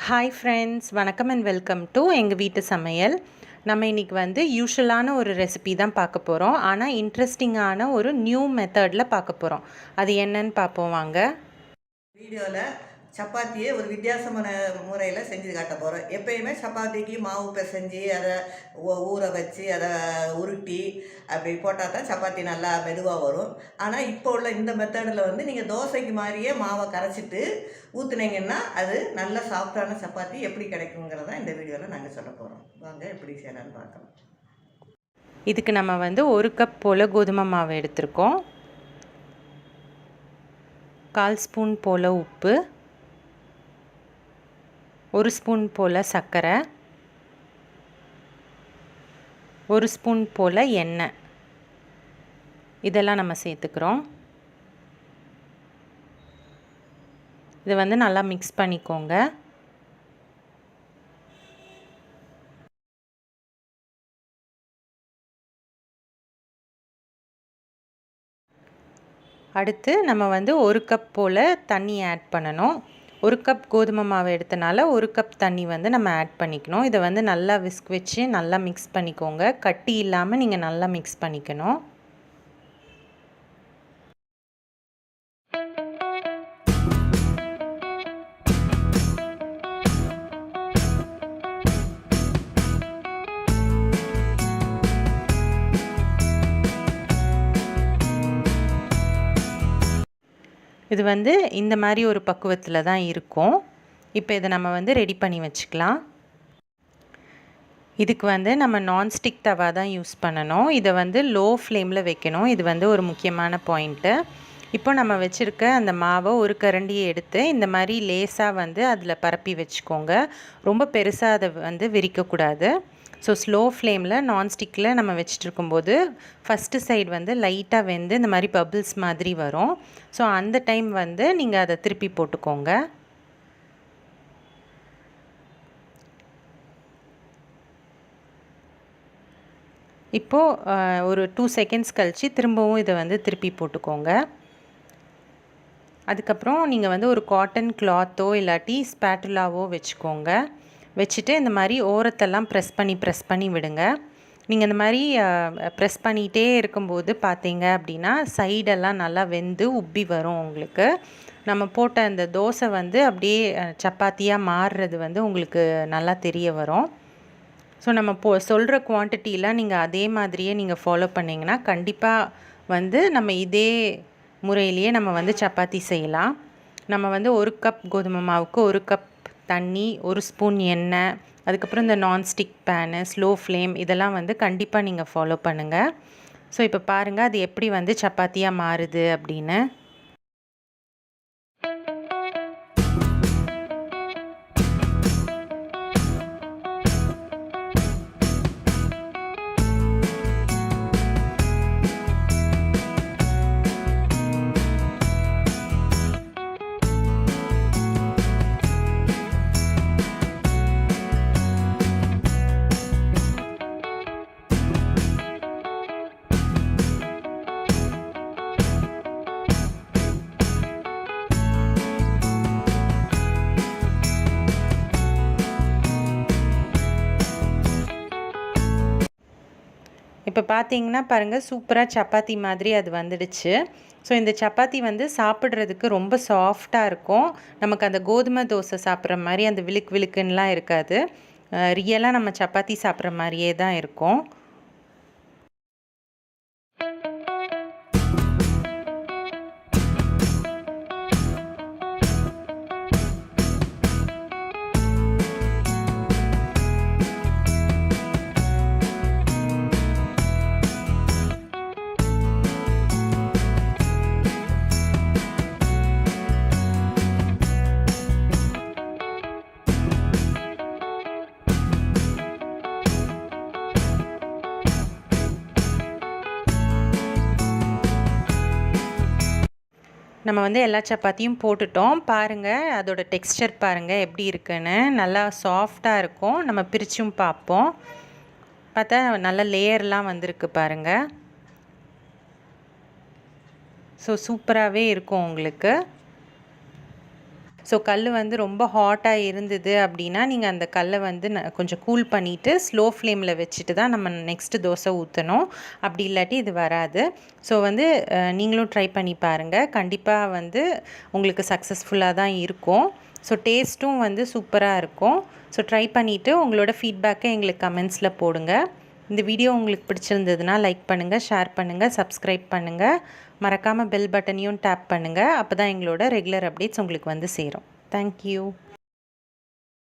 Hi friends, வணக்கம் and welcome to எங்கள் வீட்டு சமையல். நம்ம இன்றைக்கி யூஷுவலான ஒரு ரெசிபி தான் பார்க்க போகிறோம். ஆனால் இன்ட்ரெஸ்டிங்கான ஒரு நியூ மெத்தடில் பார்க்க போகிறோம். அது என்னன்னு பார்ப்போம் வாங்க. வீடியோவில் சப்பாத்தியை ஒரு வித்தியாசமான முறையில் செஞ்சு காட்ட போகிறோம். எப்பயுமே சப்பாத்திக்கு மாவு பிசைஞ்சு அதை ஊற வச்சு அதை உருட்டி அப்படி போட்டால் தான் சப்பாத்தி நல்லா மெதுவாக வரும். ஆனால் இப்போ உள்ள இந்த மெத்தடில் நீங்கள் தோசைக்கு மாதிரியே மாவை கரைச்சிட்டு ஊற்றுனீங்கன்னா அது நல்ல சாஃப்டான சப்பாத்தி எப்படி கிடைக்குங்கிறத இந்த வீடியோவில் நாங்கள் சொல்ல போகிறோம். வாங்க எப்படி செய்யலான்னு பார்க்கலாம். இதுக்கு நம்ம 1 கப் போல் கோதுமை மாவு எடுத்திருக்கோம். 1/4 ஸ்பூன் போல் உப்பு, 1 ஸ்பூன் போல் சர்க்கரை, 1 ஸ்பூன் போல் எண்ணெய், இதெல்லாம் நம்ம சேர்த்துக்கிறோம். இதை நல்லா மிக்ஸ் பண்ணிக்கோங்க. அடுத்து நம்ம 1 கப் போல் தண்ணி ஆட் பண்ணணும். 1 கப் கோதுமை மாவு எடுத்தனால 1 கப் தண்ணி நம்ம ஆட் பண்ணிக்கணும். இதை நல்லா விஸ்க் வச்சு நல்லா மிக்ஸ் பண்ணிக்கோங்க. கட்டி இல்லாமல் நீங்கள் நல்லா மிக்ஸ் பண்ணிக்கணும். இது இந்த மாதிரி ஒரு பக்குவத்தில் தான் இருக்கும். இப்போ இதை நம்ம ரெடி பண்ணி வச்சுக்கலாம். இதுக்கு நம்ம நான்ஸ்டிக் தவா தான் யூஸ் பண்ணணும். இதை லோ ஃப்ளேமில் வைக்கணும். இது ஒரு முக்கியமான பாயிண்ட்டு. இப்போ நம்ம வச்சுருக்க அந்த மாவை ஒரு கரண்டியை எடுத்து இந்த மாதிரி லேசாக அதில் பரப்பி வச்சுக்கோங்க. ரொம்ப பெருசாக அதை விரிக்கக்கூடாது. ஸோ ஸ்லோ ஃப்ளேமில் நான்ஸ்டிக்கில் நம்ம வச்சுட்டு இருக்கும்போது ஃபஸ்ட்டு சைடு லைட்டாக வெந்து இந்த மாதிரி பபிள்ஸ் மாதிரி வரும். ஸோ அந்த டைம் நீங்கள் அதை திருப்பி போட்டுக்கோங்க. இப்போது ஒரு 2 செகண்ட்ஸ் கழித்து திரும்பவும் இதை திருப்பி போட்டுக்கோங்க. அதுக்கப்புறம் நீங்கள் ஒரு காட்டன் கிளாத்தோ இல்லாட்டி ஸ்பேட்டுலாவோ வச்சுக்கோங்க. வச்சுட்டு இந்த மாதிரி ஓரத்தெல்லாம் ப்ரெஸ் பண்ணி விடுங்க. நீங்கள் இந்த மாதிரி ப்ரெஸ் பண்ணிகிட்டே இருக்கும்போது பார்த்தீங்க அப்படின்னா சைடெல்லாம் நல்லா வெந்து உப்பி வரும். உங்களுக்கு நம்ம போட்ட அந்த தோசை அப்படியே சப்பாத்தியாக மாறுறது உங்களுக்கு நல்லா தெரிய வரும். ஸோ நம்ம சொல்கிற குவான்டிட்டியில் நீங்கள் அதே மாதிரியே நீங்கள் ஃபாலோ பண்ணிங்கன்னா கண்டிப்பாக நம்ம இதே முறையிலேயே நம்ம சப்பாத்தி செய்யலாம். நம்ம 1 கப் கோதுமை மாவுக்கு 1 கப் தண்ணி, 1 ஸ்பூன் எண்ணெய், அதுக்கப்புறம் இந்த நான்ஸ்டிக் பேனு, ஸ்லோ ஃப்ளேம் இதெல்லாம் கண்டிப்பாக நீங்கள் ஃபாலோ பண்ணுங்கள். ஸோ இப்போ பாருங்கள் அது எப்படி சப்பாத்தியாக மாறுது அப்படின்னு. இப்போ பார்த்தீங்கன்னா பாருங்கள், சூப்பராக சப்பாத்தி மாதிரி அது வந்துடுச்சு. ஸோ இந்த சப்பாத்தி சாப்பிட்றதுக்கு ரொம்ப சாஃப்டாக இருக்கும். நமக்கு அந்த கோதுமை தோசை சாப்பிட்ற மாதிரி அந்த விழுக்குன்னுலாம் இருக்காது. ரியலாக நம்ம சப்பாத்தி சாப்பிட்ற மாதிரியே தான் இருக்கும். நம்ம எல்லா சப்பாத்தியும் போட்டுட்டோம். பாருங்கள் அதோட டெக்ஸ்சர் பாருங்கள் எப்படி இருக்குன்னு. நல்லா சாஃப்டாக இருக்கும். நம்ம பிரிச்சும் பார்ப்போம். பார்த்தா நல்ல லேயர்லாம் வந்திருக்கு பாருங்கள். ஸோ சூப்பராகவே இருக்கும் உங்களுக்கு. ஸோ கல் வந்து ரொம்ப ஹாட்டாக இருந்தது அப்படின்னா நீங்கள் அந்த கல்லை வந்து கொஞ்சம் கூல் பண்ணிவிட்டு ஸ்லோ ஃப்ளேமில் வச்சுட்டு தான் நம்ம நெக்ஸ்ட்டு தோசை ஊற்றணும். அப்படி இல்லாட்டி இது வராது. ஸோ வந்து நீங்களும் ட்ரை பண்ணி பாருங்கள். கண்டிப்பாக வந்து உங்களுக்கு சக்ஸஸ்ஃபுல்லாக தான் இருக்கும். ஸோ டேஸ்ட்டும் வந்து சூப்பராக இருக்கும். ஸோ ட்ரை பண்ணிவிட்டு உங்களோட ஃபீட்பேக்கை எங்களுக்கு கமெண்ட்ஸில் போடுங்க. இந்த வீடியோ உங்களுக்கு பிடிச்சிருந்ததுன்னா லைக் பண்ணுங்கள், ஷேர் பண்ணுங்கள், சப்ஸ்கிரைப் பண்ணுங்கள். மறக்காமல் பெல் பட்டனையும் டேப் பண்ணுங்கள். அப்போ தான் எங்களோட ரெகுலர் அப்டேட்ஸ் உங்களுக்கு வந்து சேரும். தேங்க்யூ.